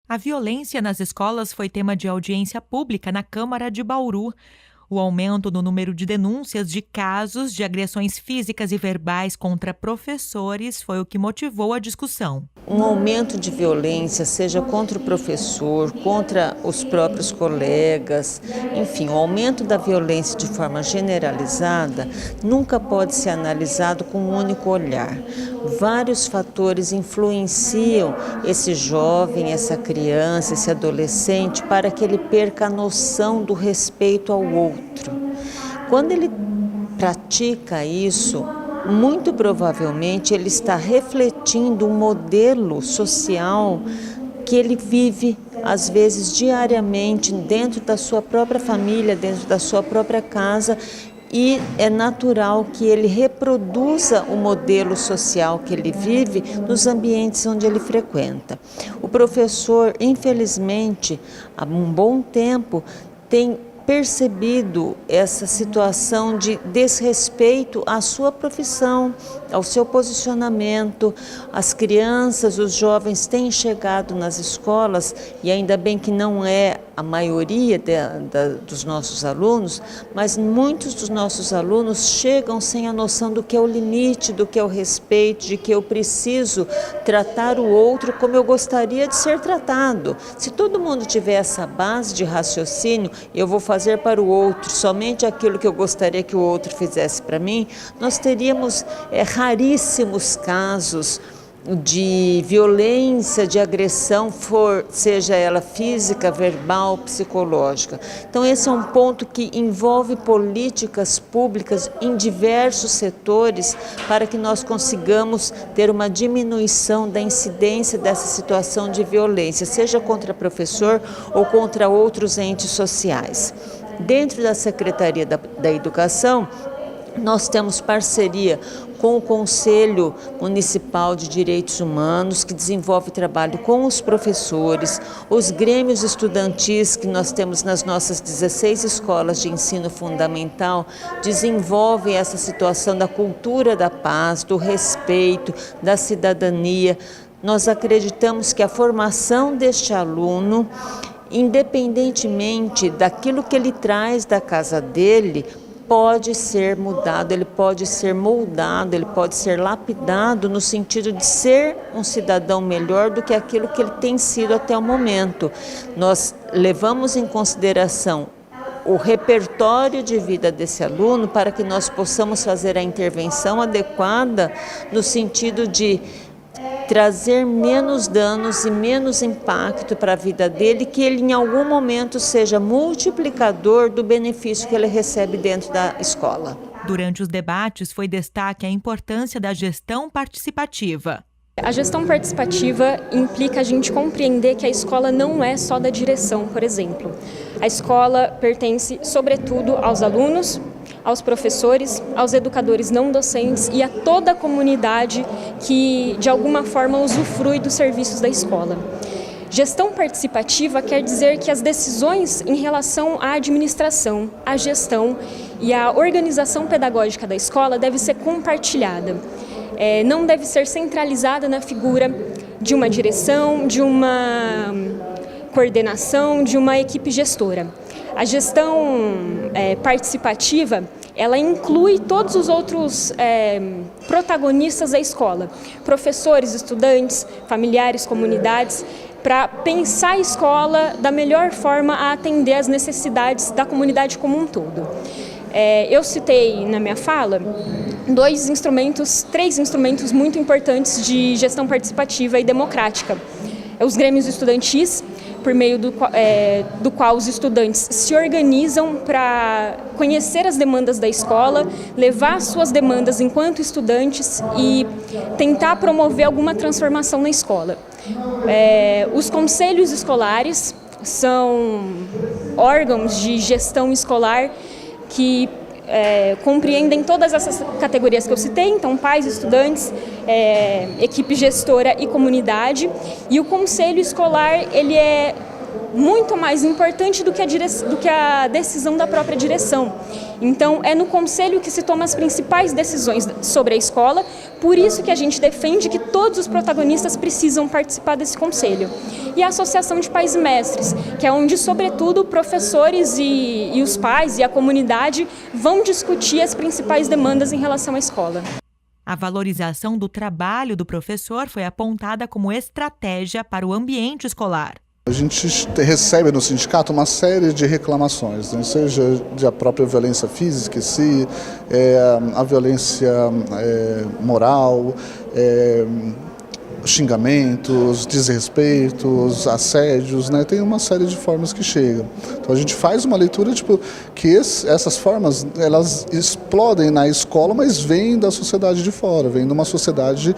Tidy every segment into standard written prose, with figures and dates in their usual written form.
A violência nas escolas foi tema de audiência pública na Câmara de Bauru. O aumento no número de denúncias de casos de agressões físicas e verbais contra professores foi o que motivou a discussão. Um aumento de violência, seja contra o professor, contra os próprios colegas, enfim, o aumento da violência de forma generalizada nunca pode ser analisado com um único olhar. Vários fatores influenciam esse jovem, essa criança, esse adolescente para que ele perca a noção do respeito ao outro. Quando ele pratica isso, muito provavelmente ele está refletindo um modelo social que ele vive, às vezes diariamente, dentro da sua própria família, dentro da sua própria casa, e é natural que ele reproduza o modelo social que ele vive nos ambientes onde ele frequenta. O professor, infelizmente, há um bom tempo, tem percebido essa situação de desrespeito à sua profissão, ao seu posicionamento. As crianças, os jovens têm chegado nas escolas, e ainda bem que não é a maioria dos nossos alunos, mas muitos dos nossos alunos chegam sem a noção do que é o limite, do que é o respeito, de que eu preciso tratar o outro como eu gostaria de ser tratado. Se todo mundo tiver essa base de raciocínio, eu vou fazer para o outro somente aquilo que eu gostaria que o outro fizesse para mim, nós teríamos raríssimos casos de violência, de agressão, seja ela física, verbal, psicológica. Então esse é um ponto que envolve políticas públicas em diversos setores para que nós consigamos ter uma diminuição da incidência dessa situação de violência, seja contra professor ou contra outros entes sociais. Dentro da Secretaria da Educação, nós temos parceria com o Conselho Municipal de Direitos Humanos, que desenvolve trabalho com os professores, os grêmios estudantis que nós temos nas nossas 16 escolas de ensino fundamental, desenvolvem essa situação da cultura da paz, do respeito, da cidadania. Nós acreditamos que a formação deste aluno, independentemente daquilo que ele traz da casa dele, pode ser mudado, ele pode ser moldado, ele pode ser lapidado no sentido de ser um cidadão melhor do que aquilo que ele tem sido até o momento. Nós levamos em consideração o repertório de vida desse aluno para que nós possamos fazer a intervenção adequada no sentido de trazer menos danos e menos impacto para a vida dele, que ele em algum momento seja multiplicador do benefício que ele recebe dentro da escola. Durante os debates foi destaque a importância da gestão participativa. A gestão participativa implica a gente compreender que a escola não é só da direção, por exemplo. A escola pertence, sobretudo, aos alunos, aos professores, aos educadores não docentes e a toda a comunidade que, de alguma forma, usufrui dos serviços da escola. Gestão participativa quer dizer que as decisões em relação à administração, à gestão e à organização pedagógica da escola deve ser compartilhada. Não deve ser centralizada na figura de uma direção, de uma coordenação, de uma equipe gestora. A gestão participativa, ela inclui todos os outros protagonistas da escola, professores, estudantes, familiares, comunidades, para pensar a escola da melhor forma a atender às necessidades da comunidade como um todo. Eu citei na minha fala três instrumentos muito importantes de gestão participativa e democrática. Os grêmios estudantis, por meio do qual os estudantes se organizam para conhecer as demandas da escola, levar suas demandas enquanto estudantes e tentar promover alguma transformação na escola. Os conselhos escolares são órgãos de gestão escolar que compreendem todas essas categorias que eu citei, então pais, estudantes, equipe gestora e comunidade. E o conselho escolar, ele é muito mais importante do que a decisão da própria direção. Então, é no conselho que se tomam as principais decisões sobre a escola, por isso que a gente defende que todos os protagonistas precisam participar desse conselho. E a Associação de Pais e Mestres, que é onde, sobretudo, professores e os pais e a comunidade vão discutir as principais demandas em relação à escola. A valorização do trabalho do professor foi apontada como estratégia para o ambiente escolar. A gente recebe no sindicato uma série de reclamações, né? Seja da própria violência física, a violência moral, xingamentos, desrespeitos, assédios, né? Tem uma série de formas que chegam. Então a gente faz uma leitura que essas formas elas explodem na escola, mas vêm da sociedade de fora, vêm de uma sociedade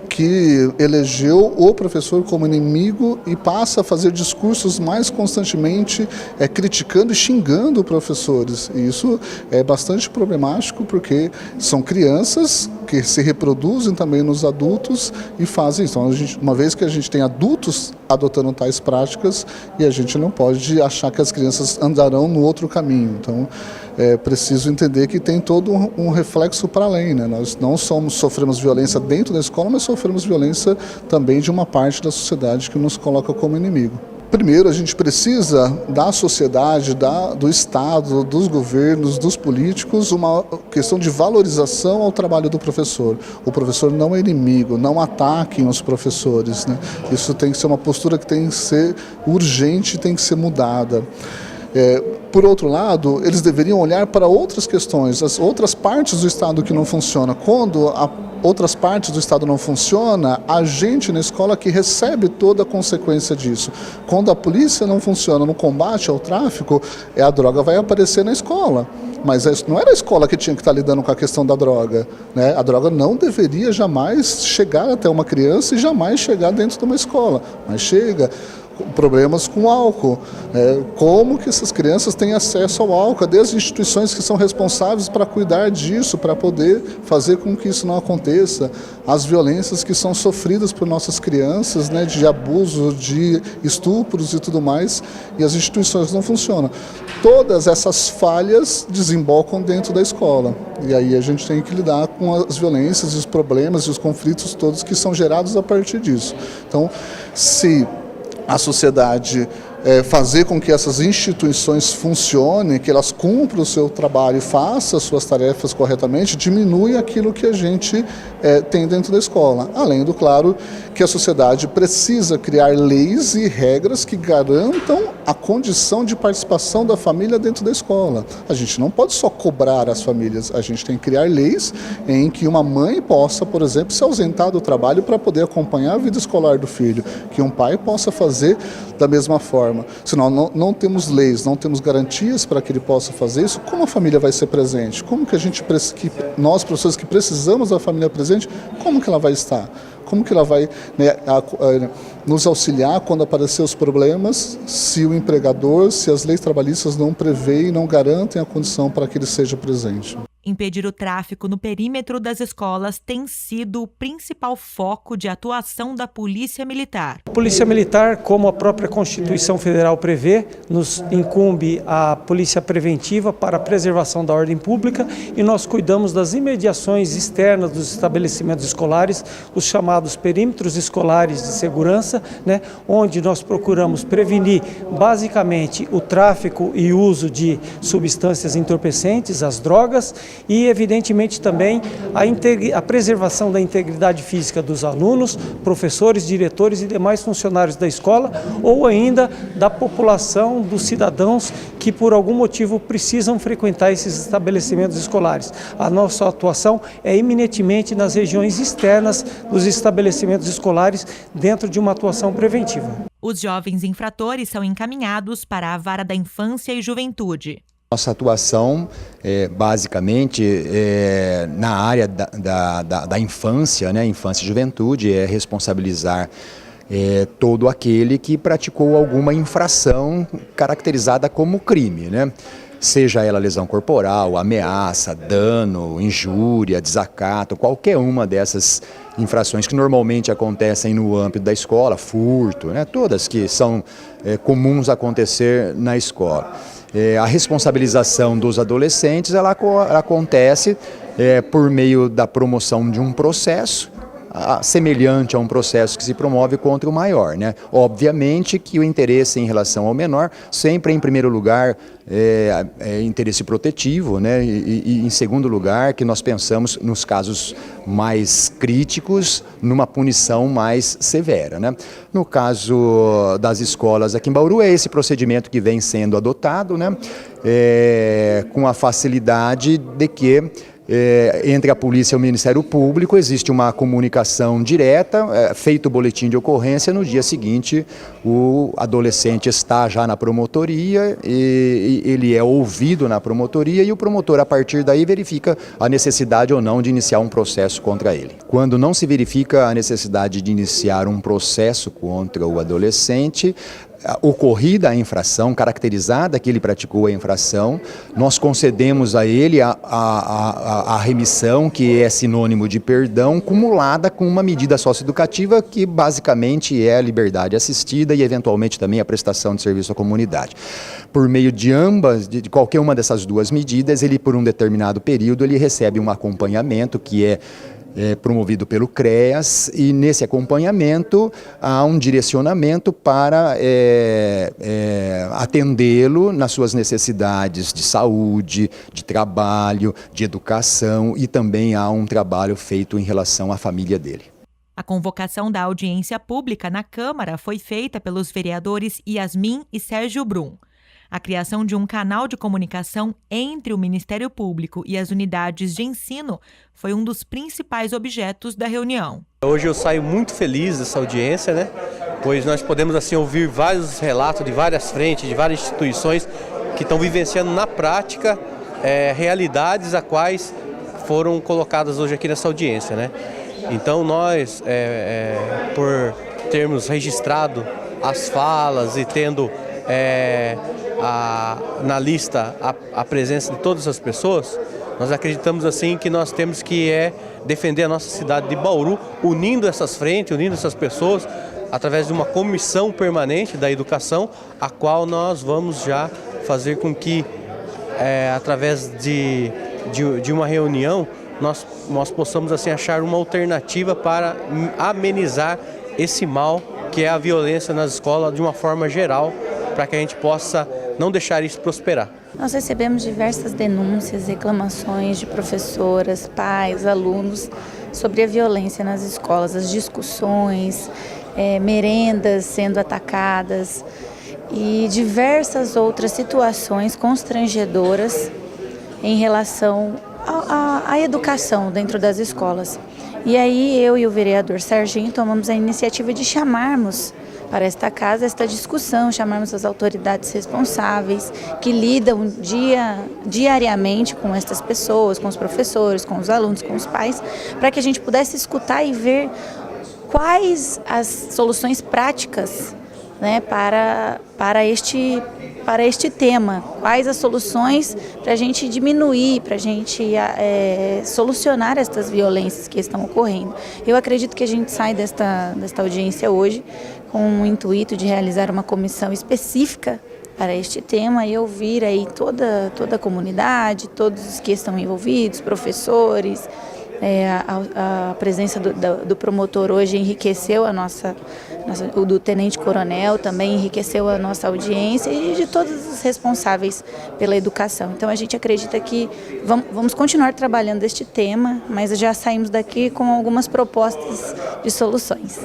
que elegeu o professor como inimigo e passa a fazer discursos mais constantemente criticando e xingando professores. E isso é bastante problemático porque são crianças que se reproduzem também nos adultos e fazem isso. Então, uma vez que a gente tem adultos adotando tais práticas, e a gente não pode achar que as crianças andarão no outro caminho. Então, é preciso entender que tem todo um reflexo para além, né? Nós não sofremos violência dentro da escola, mas sofremos violência também de uma parte da sociedade que nos coloca como inimigo. Primeiro, a gente precisa da sociedade, do Estado, dos governos, dos políticos, uma questão de valorização ao trabalho do professor. O professor não é inimigo, não ataquem os professores, né? Isso tem que ser uma postura que tem que ser urgente, tem que ser mudada. Por outro lado, eles deveriam olhar para outras questões, as outras partes do Estado que não funcionam. Quando outras partes do Estado não funcionam, a gente na escola que recebe toda a consequência disso. Quando a polícia não funciona no combate ao tráfico, a droga vai aparecer na escola. Mas não era a escola que tinha que estar lidando com a questão da droga, né? A droga não deveria jamais chegar até uma criança e jamais chegar dentro de uma escola, mas chega. Problemas com álcool, como que essas crianças têm acesso ao álcool, desde instituições que são responsáveis para cuidar disso, para poder fazer com que isso não aconteça, as violências que são sofridas por nossas crianças, né, de abuso, de estupros e tudo mais, e as instituições não funcionam. Todas essas falhas desembocam dentro da escola, e aí a gente tem que lidar com as violências, os problemas e os conflitos todos que são gerados a partir disso. Então, se a sociedade fazer com que essas instituições funcionem, que elas cumpram o seu trabalho e façam as suas tarefas corretamente, diminui aquilo que a gente tem dentro da escola. Além do, claro, que a sociedade precisa criar leis e regras que garantam a condição de participação da família dentro da escola. A gente não pode só cobrar as famílias, a gente tem que criar leis em que uma mãe possa, por exemplo, se ausentar do trabalho para poder acompanhar a vida escolar do filho, que um pai possa fazer da mesma forma. Senão não temos leis, não temos garantias para que ele possa fazer isso, como a família vai ser presente? Como que nós, professores que precisamos da família presente, como que ela vai estar? Como que ela vai nos auxiliar quando aparecer os problemas, se o empregador, se as leis trabalhistas não prevêem e não garantem a condição para que ele seja presente? Impedir o tráfico no perímetro das escolas tem sido o principal foco de atuação da Polícia Militar. A Polícia Militar, como a própria Constituição Federal prevê, nos incumbe a polícia preventiva para a preservação da ordem pública e nós cuidamos das imediações externas dos estabelecimentos escolares, os chamados perímetros escolares de segurança, né, onde nós procuramos prevenir basicamente o tráfico e uso de substâncias entorpecentes, as drogas, e, evidentemente, também a preservação da integridade física dos alunos, professores, diretores e demais funcionários da escola, ou ainda da população, dos cidadãos que, por algum motivo, precisam frequentar esses estabelecimentos escolares. A nossa atuação é eminentemente nas regiões externas dos estabelecimentos escolares, dentro de uma atuação preventiva. Os jovens infratores são encaminhados para a Vara da Infância e Juventude. Nossa atuação, basicamente, na área da infância, né, infância e juventude, é responsabilizar todo aquele que praticou alguma infração caracterizada como crime, né? seja ela lesão corporal, ameaça, dano, injúria, desacato, qualquer uma dessas infrações que normalmente acontecem no âmbito da escola, furto, né, todas que são comuns acontecer na escola. A responsabilização dos adolescentes ela acontece por meio da promoção de um processo, semelhante a um processo que se promove contra o maior, né? Obviamente que o interesse em relação ao menor sempre em primeiro lugar é interesse protetivo, né? E em segundo lugar que nós pensamos nos casos mais críticos numa punição mais severa, né? No caso das escolas aqui em Bauru é esse procedimento que vem sendo adotado, né? Com a facilidade de que entre a polícia e o Ministério Público existe uma comunicação direta, feito o boletim de ocorrência, no dia seguinte o adolescente está já na promotoria e ele é ouvido na promotoria e o promotor a partir daí verifica a necessidade ou não de iniciar um processo contra ele. Quando não se verifica a necessidade de iniciar um processo contra o adolescente, ocorrida a infração, caracterizada que ele praticou a infração, nós concedemos a ele a remissão, que é sinônimo de perdão, cumulada com uma medida socioeducativa que basicamente é a liberdade assistida e eventualmente também a prestação de serviço à comunidade. Por meio de ambas, de qualquer uma dessas duas medidas, ele por um determinado período ele recebe um acompanhamento que é promovido pelo CREAS e nesse acompanhamento há um direcionamento para atendê-lo nas suas necessidades de saúde, de trabalho, de educação e também há um trabalho feito em relação à família dele. A convocação da audiência pública na Câmara foi feita pelos vereadores Yasmin e Sérgio Brum. A criação de um canal de comunicação entre o Ministério Público e as unidades de ensino foi um dos principais objetos da reunião. Hoje eu saio muito feliz dessa audiência, né? Pois nós podemos assim ouvir vários relatos de várias frentes, de várias instituições que estão vivenciando na prática realidades a quais foram colocadas hoje aqui nessa audiência, né? Então nós, por termos registrado as falas e tendo na lista a presença de todas as pessoas, nós acreditamos assim que nós temos que defender a nossa cidade de Bauru, unindo essas frentes, unindo essas pessoas, através de uma comissão permanente da educação, a qual nós vamos já fazer com que, através de uma reunião, nós possamos assim achar uma alternativa para amenizar esse mal que é a violência nas escolas de uma forma geral, para que a gente possa não deixar isso prosperar. Nós recebemos diversas denúncias, reclamações de professoras, pais, alunos sobre a violência nas escolas, as discussões, merendas sendo atacadas e diversas outras situações constrangedoras em relação à educação dentro das escolas. E aí eu e o vereador Serginho tomamos a iniciativa de chamarmos para esta casa, esta discussão, chamarmos as autoridades responsáveis que lidam diariamente com estas pessoas, com os professores, com os alunos, com os pais, para que a gente pudesse escutar e ver quais as soluções práticas, né, para este tema, quais as soluções para a gente diminuir, para a gente solucionar estas violências que estão ocorrendo. Eu acredito que a gente sai desta audiência hoje com o intuito de realizar uma comissão específica para este tema e ouvir aí toda a comunidade, todos os que estão envolvidos, professores. A presença do promotor hoje enriqueceu o do tenente-coronel também enriqueceu a nossa audiência e de todos os responsáveis pela educação. Então a gente acredita que vamos continuar trabalhando este tema, mas já saímos daqui com algumas propostas de soluções.